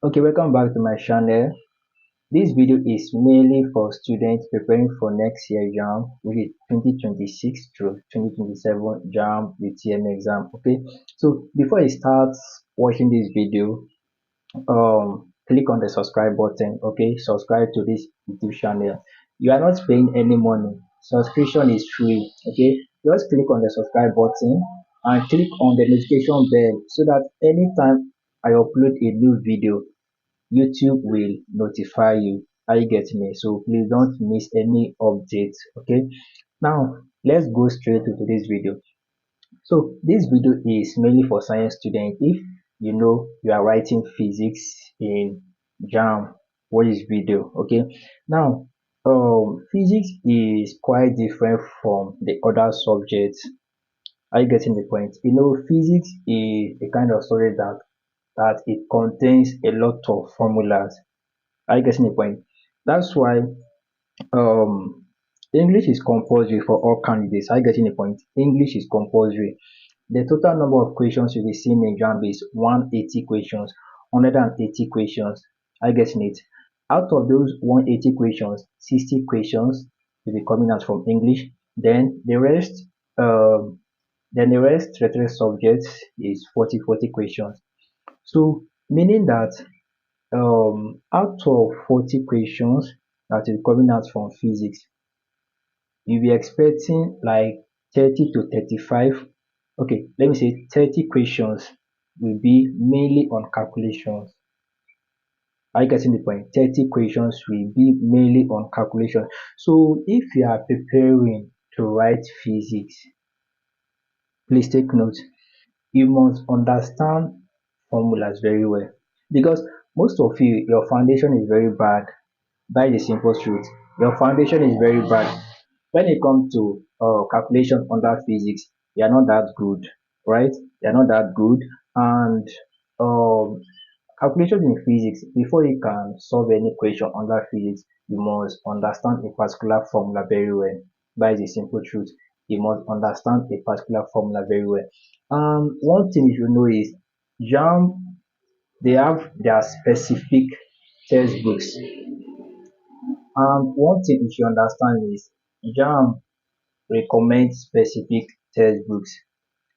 Okay, welcome back to my channel. This video is mainly for students preparing for next year JAM, which is 2026 through 2027 JAM UTM exam. Okay, so before you start watching this video, click on the subscribe button. Okay, subscribe to this YouTube channel. You are not paying any money. Subscription is free. Okay, just click on the subscribe button and click on the notification bell so that anytime I upload a new video, YouTube will notify you. Are you getting me? So please don't miss any updates. Okay, now let's go straight to today's video. So this video is mainly for science students. If you know you are writing physics in JAM, what is video? Okay, now physics is quite different from the other subjects. Are you getting the point? You know, physics is a kind of subject that it contains a lot of formulas. Are you getting the point? That's why um English is compulsory for all candidates. Are you getting the point? English is compulsory. The total number of questions you'll be seeing in exam is 180 questions, 180 questions. Are you getting it? Out of those 180 questions, 60 questions will be coming out from English. Then the rest, um, three subjects is 40 questions. So meaning that out of 40 questions that is coming out from physics, you'll be expecting like 30 to 35. Okay, let me say 30 questions will be mainly on calculations. Are you getting the point? 30 questions will be mainly on calculation. So if you are preparing to write physics, please take note. You must understand formulas very well, because most of you, your foundation is very bad. That is the simple truth. Your foundation is very bad. When it comes to calculation under physics, you are not that good, right? You are not that good. And um, calculation in physics, before you can solve any equation under physics, you must understand a particular formula very well. That is the simple truth. You must understand a particular formula very well. One thing you should know is JAM, they have their specific textbooks. One thing you should understand is JAM recommends specific textbooks.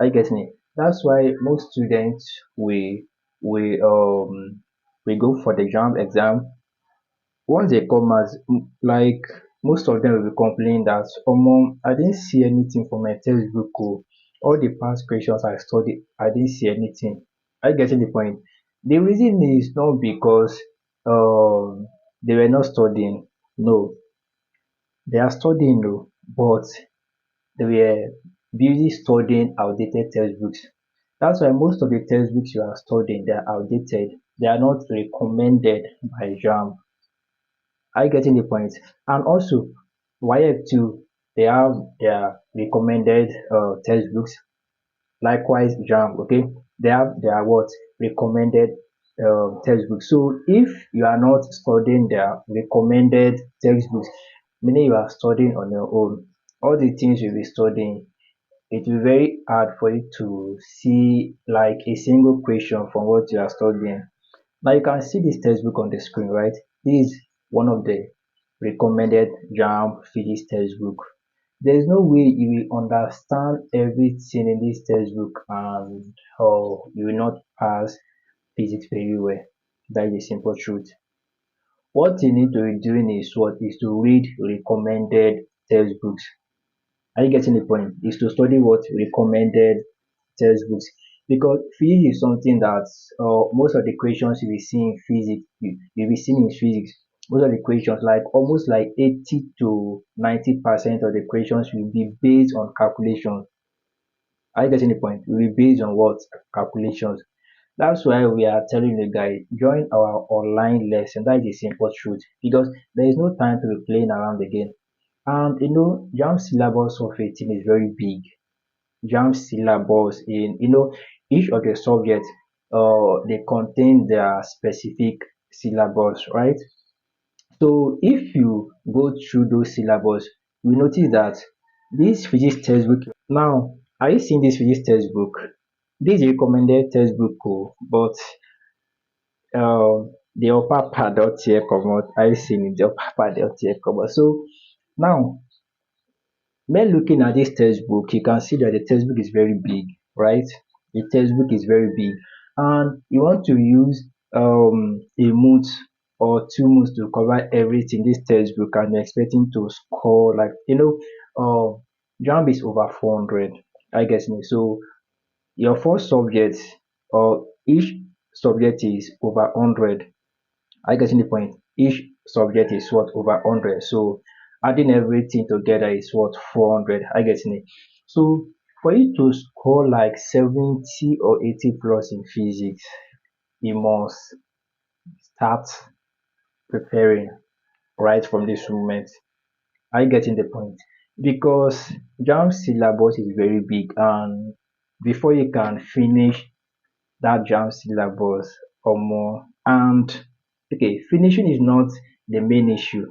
Are you getting it? That's why most students we um we go for the JAM exam. Once they come out, like most of them will be complaining that I didn't see anything from my textbook. Oh. All the past questions I studied, I didn't see anything. Are you getting the point? The reason is not because they were not studying. No, they are studying though, but they were busy studying outdated textbooks. That's why most of the textbooks you are studying, they are outdated. They are not recommended by JAM. Are you getting the point? And also, WIEC too, they have their recommended textbooks. Likewise, JAM, okay, they have their what recommended textbooks. So if you are not studying their recommended textbooks, meaning you are studying on your own, all the things you'll be studying, it will be very hard for you to see like a single question from what you are studying. Now you can see this textbook on the screen, right? This is one of the recommended JAM physics textbook. There is no way you will understand everything in this textbook and you will not pass physics very well. That is the simple truth. What you need to be doing is what is to read recommended textbooks. Are you getting the point? Is to study what recommended textbooks, because physics is something that most of the questions you will see in physics, you will be seeing in physics. Most of the questions, like almost like 80 to 90% of the questions will be based on calculations. Are you getting the point? Will be based on what calculations. That's why we are telling you guys, join our online lesson. That is the simple truth, because there is no time to be playing around again. And you know, JAM syllabus of 18 is very big. JAM syllabus in each of the subjects, they contain their specific syllabus, right? So if you go through those syllabus, you will notice that this physics textbook, now are you seeing this physics textbook? This is a recommended textbook, oh, but the upper part don tear comot. Are you seeing it? The upper part don tear comot. So now, when looking at this textbook, you can see that the textbook is very big, right? The textbook is very big, and you want to use a month or 2 months to cover everything this textbook, and you're expecting to score like JAMB is over 400. I guess me. So your first subject or each subject is over 100. Are you getting the point? Each subject is what over 100. So adding everything together is what 400. Are you getting it? So for you to score like 70 or 80 plus in physics, you must start preparing right from this moment. Are you getting the point? Because JAMB syllabus is very big, and before you can finish that JAMB syllabus or more, and okay, finishing is not the main issue.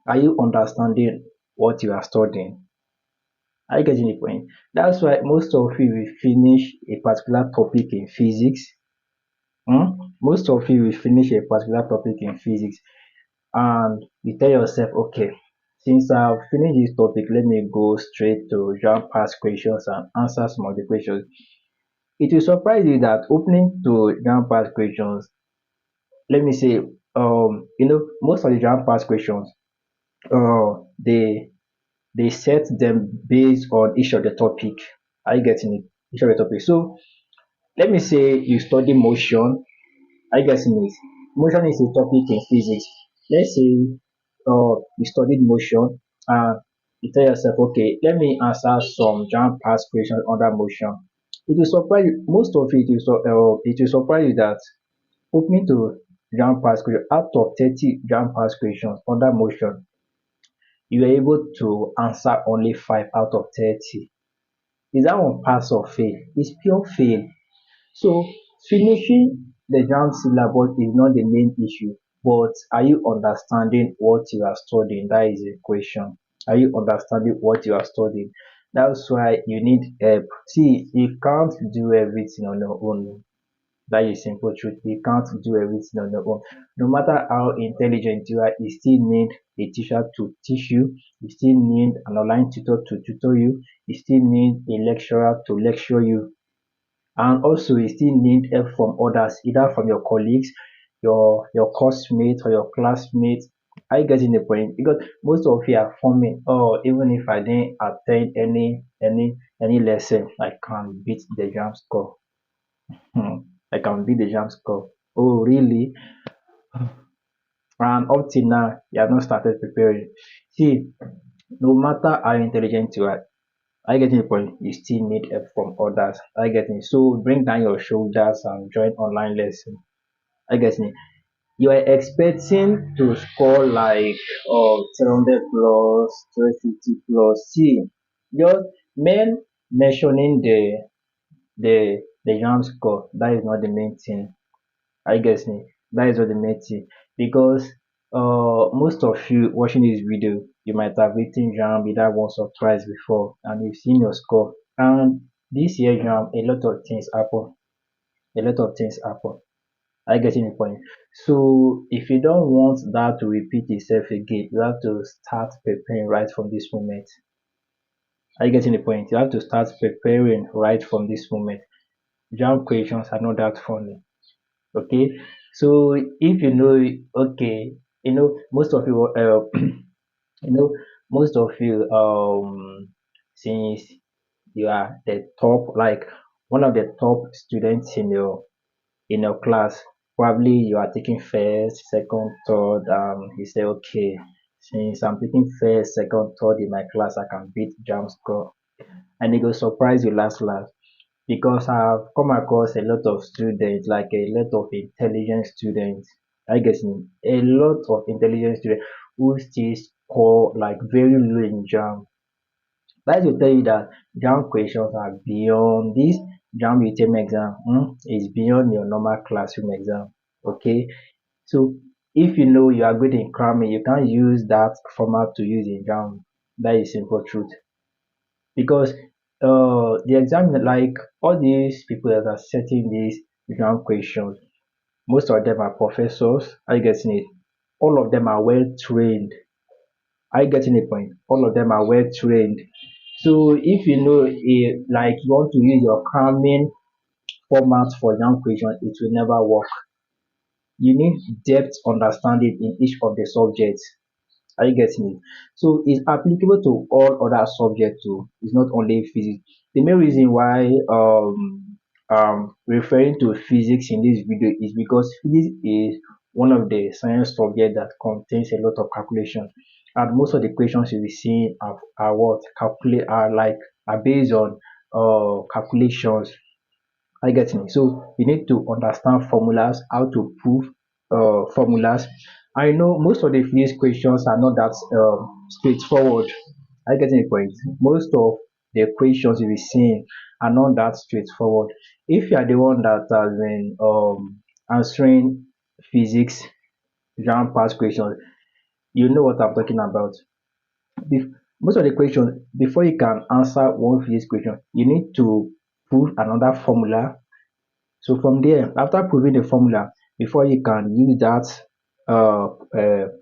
Are you understanding what you are studying? Are you getting the point? That's why most of you will finish a particular topic in physics. Most of you will finish a particular topic in physics, and you tell yourself, okay, since I've finished this topic, let me go straight to jump past questions and answer some of the questions. It will surprise you that opening to jump past questions, let me say, most of the jump past questions, they set them based on each of the topic. Are you getting it? Each of the topic. So let me say you study motion. Are you getting it? Motion is a topic in physics. Let's say you studied motion and you tell yourself, okay, let me answer some jam past questions under motion. It will surprise you. Most of it will surprise you that opening to jam past question out of 30 jam past questions under motion, you are able to answer only 5 out of 30. Is that one pass or fail? It's pure fail. So finishing the JAMB syllabus is not the main issue, but are you understanding what you are studying? That is the question. Are you understanding what you are studying? That's why you need help. See, you can't do everything on your own. That is simple truth. You can't do everything on your own. No matter how intelligent you are, you still need a teacher to teach you. You still need an online tutor to tutor you. You still need a lecturer to lecture you, and also you still need help from others, either from your colleagues, your course mates or your classmates. Are you getting the point? Because most of you are forming, oh, even if I didn't attend any lesson, I can beat the jam score. I can beat the jam score. Oh really? And up till now you have not started preparing. See, no matter how intelligent you are, I getting the point? You still need help from others. I getting it? So bring down your shoulders and join online lesson. I getting it? You are expecting to score like 300 plus, 350 plus. See, just men mentioning the jam score. That is not the main thing. I guess me. That is what the main thing. Because most of you watching this video, you might have written jam either once or twice before, and you've seen your score. And this year jam, a lot of things happen. A lot of things happen. I getting the point. So if you don't want that to repeat itself again, you have to start preparing right from this moment. Are you getting the point? You have to start preparing right from this moment. Jam questions are not that funny. Okay, so if you know, okay, most of you you know most of you, since you are the top, like one of the top students in your class, probably you are taking first, second, third, you say, okay, since I'm taking first, second, third in my class, I can beat jam score, and it will surprise you last, because I've come across a lot of students, like a lot of intelligent students. I guess a lot of intelligent students who still score like very low in JAM. That will tell you that JAM questions are beyond this. JAM UTM exam is beyond your normal classroom exam. Okay, so if you know you are good in cramming, you can't use that format to use in JAM. That is simple truth, because the exam, like all these people that are setting these exam questions, Most of them are professors. Are you getting it? All of them are well trained. Are you getting the point? All of them are well trained. So if you know like you want to use your cramming format for exam question, it will never work. You need depth understanding in each of the subjects. Are you getting it? So it's applicable to all other subjects too. It's not only physics. The main reason why referring to physics in this video is because physics is one of the science subject that contains a lot of calculation. And most of the questions you'll be seeing are what calculate are like are based on calculations. I get me. So you need to understand formulas, how to prove formulas. I know most of the physics questions are not that straightforward. I get the point. Most of the questions you will be seeing are not that straightforward. If you are the one that has been answering physics exam past questions, you know what I'm talking about. Most of the questions, before you can answer one physics question, you need to prove another formula. So from there, after proving the formula, before you can use that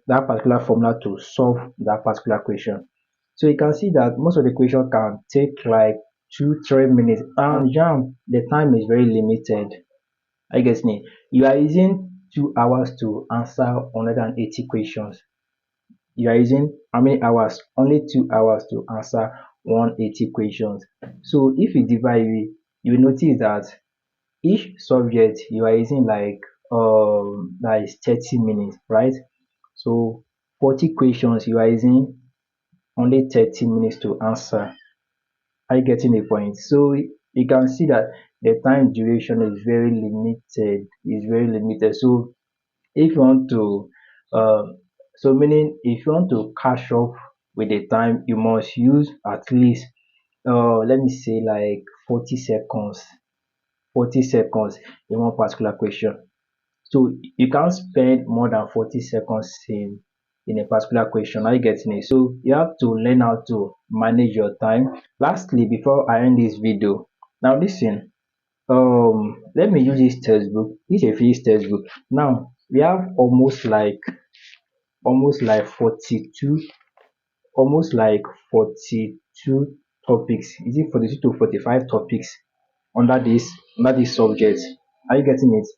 particular formula to solve that particular question. So you can see that most of the question can take like 2 3 minutes, and jam the time is very limited. I guess me. You are using 2 hours to answer 180 questions. You are using how many hours? Only 2 hours to answer 180 questions. So if you divide it, you will notice that each subject you are using like 30 minutes, right? So 40 questions you are using only 30 minutes to answer. Are you getting the point? So you can see that the time duration is very limited, is very limited. So if you want to meaning if you want to catch up with the time, you must use at least let me say like 40 seconds, 40 seconds in one particular question. So you can't spend more than 40 seconds in a particular question. Are you getting it? So you have to learn how to manage your time. Lastly, before I end this video, now listen, let me use this textbook. This is a physics textbook. Now we have almost like 42, almost like 42 topics. Is it 42 to 45 topics under this subject? Are you getting it?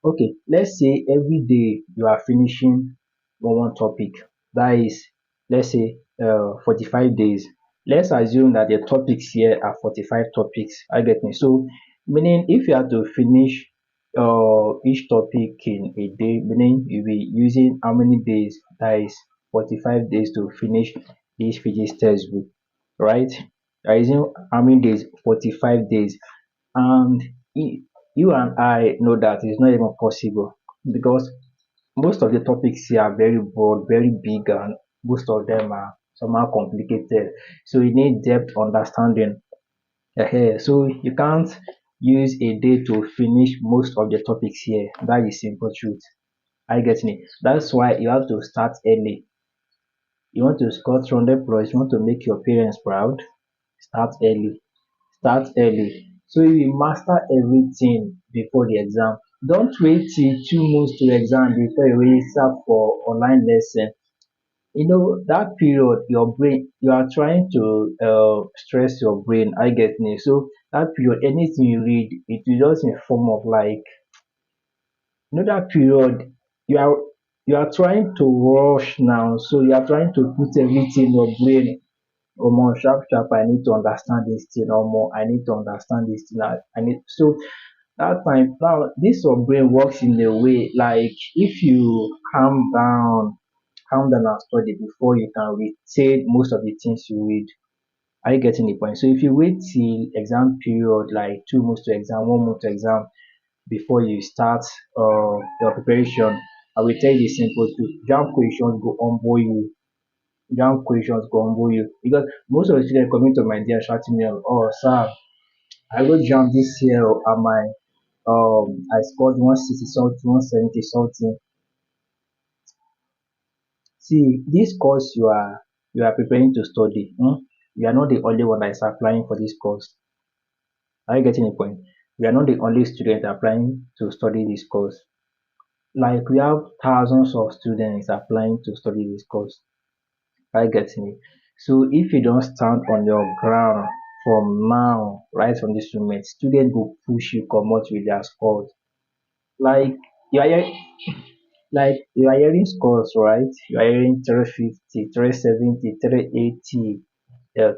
Okay, let's say every day you are finishing one topic. That is, let's say 45 days. Let's assume that the topics here are 45 topics. I get me. So meaning if you have to finish each topic in a day, meaning you'll be using how many days? That is 45 days to finish this physics textbook, right? You are using how many days? 45 days. And you and I know that it's not even possible because most of the topics here are very broad, very big, and most of them are somehow complicated. So you need depth understanding. So you can't use a day to finish most of the topics here. That is simple truth. I get me. That's why you have to start early. You want to score 300 plus, you want to make your parents proud, start early. Start early. So you will master everything before the exam. Don't wait till 2 months to exam before you register for online lesson. You know that period your brain you are trying to stress your brain. I get me. So that period anything you read it will just in form of like that period you are trying to rush now. So you are trying to put everything in your brain. Omo sharp sharp I need to understand this thing, omo I need to understand this thing. I need so that time now this your brain works in a way like if you calm down and study before you can retain most of the things you read. Are you getting the point? So if you wait till exam period like 2 months to exam, 1 month to exam before you start your preparation, I will tell you the simple truth. Jam questions go humble you. Jam questions go humble you because most of the students coming to my dear shouting me out, oh sir, I go jam this year oh, and my I scored 160 something, 170 something. See, this course you are preparing to study, you are not the only one that is applying for this course. Are you getting the point? You are not the only student applying to study this course. Like we have thousands of students applying to study this course. Are you getting it? So if you don't stand on your ground from now, right from this moment, students will push you come out with their scores. Like you are hearing, like you are hearing scores, right? You are hearing 350, 370, 380,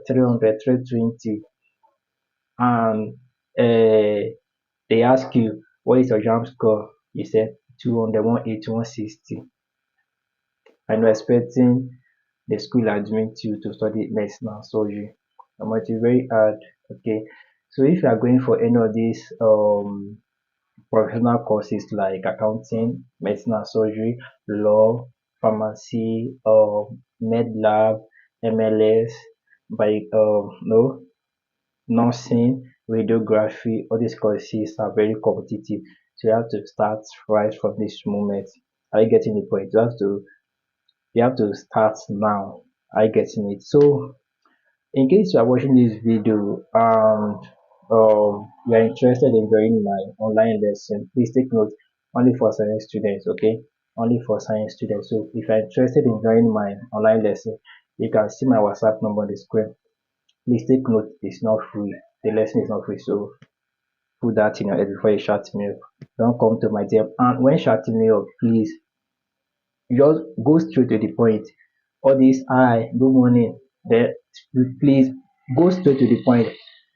300, 320, and they ask you what is your jam score. You said 200, 180, 160, and you're expecting the school admit you to study medicine and surgery. It is very hard. Okay, so if you are going for any of these professional courses like accounting, medicine and surgery, law, pharmacy, med lab, MLS, by no nursing, radiography, all these courses are very competitive. So you have to start right from this moment. Are you getting the point? You have to start now. Are you getting it? So in case you are watching this video and you are interested in joining my online lesson, please take note, only for science students, okay? Only for science students. So if you are interested in joining my online lesson, you can see my WhatsApp number on the screen. Please take note, it's not free. The lesson is not free, so put that in your head before you shout me up. Don't come to my DM. And when shouting me up, please just go straight to the point. All this hi, good morning. Then please go straight to the point.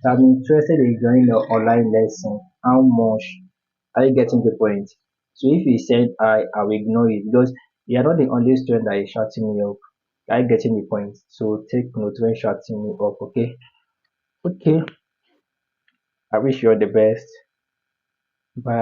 I'm interested in joining your online lesson. How much are you getting the point? So if you said I will ignore it because you are not the only student that is shouting me up. Are you getting the point? So take note when shouting me up, okay? Okay. I wish you all the best.